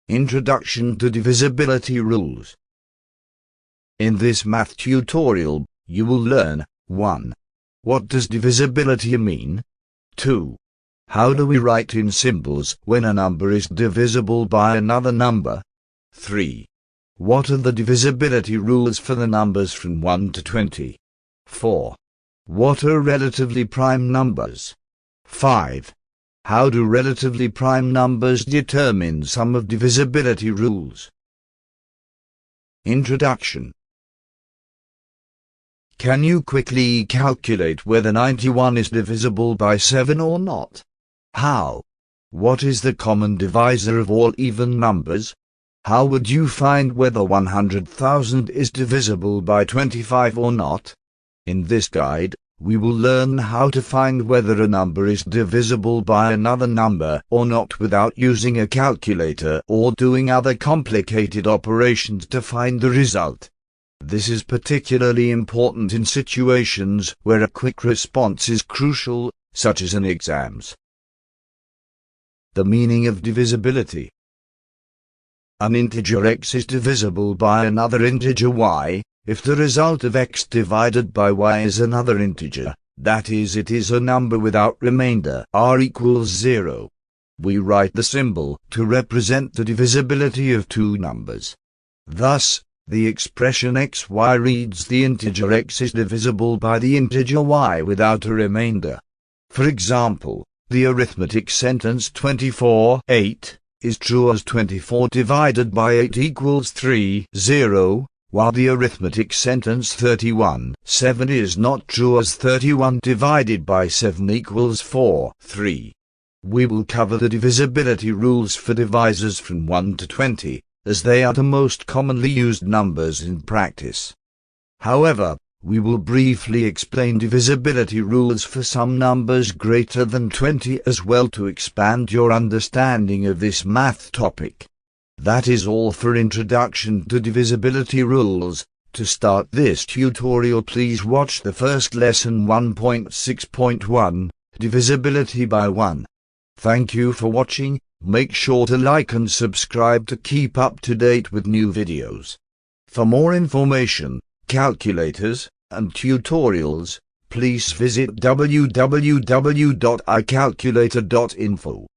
Introduction to Divisibility Rules. In this math tutorial, you will learn 1. What does divisibility mean? 2. How do we write in symbols when a number is divisible by another number? 3. What are the divisibility rules for the numbers from 1 to 20? 4. What are relatively prime numbers? 5. How do relatively prime numbers determine some of divisibility rules? Introduction. Can you quickly calculate whether 91 is divisible by 7 or not? How? What is the common divisor of all even numbers? How would you find whether 100,000 is divisible by 25 or not? In this guide, we will learn how to find whether a number is divisible by another number or not without using a calculator or doing other complicated operations to find the result. This is particularly important in situations where a quick response is crucial, such as in exams. The meaning of divisibility. An integer x is divisible by another integer y, if the result of x divided by y is another integer, that is, it is a number without remainder, r equals 0. We write the symbol to represent the divisibility of two numbers. Thus, the expression xy reads the integer x is divisible by the integer y without a remainder. For example, the arithmetic sentence 24:8 is true as 24 divided by 8 equals 3, 0, while the arithmetic sentence 31:7 is not true as 31 divided by 7 equals 4, 3. We will cover the divisibility rules for divisors from 1 to 20, as they are the most commonly used numbers in practice. However, we will briefly explain divisibility rules for some numbers greater than 20 as well to expand your understanding of this math topic. That is all for Introduction to Divisibility Rules. To start this tutorial, please watch the first lesson 1.6.1, Divisibility by 1. Thank you for watching. Make sure to like and subscribe to keep up to date with new videos. For more information, calculators, and tutorials, please visit www.icalculator.info.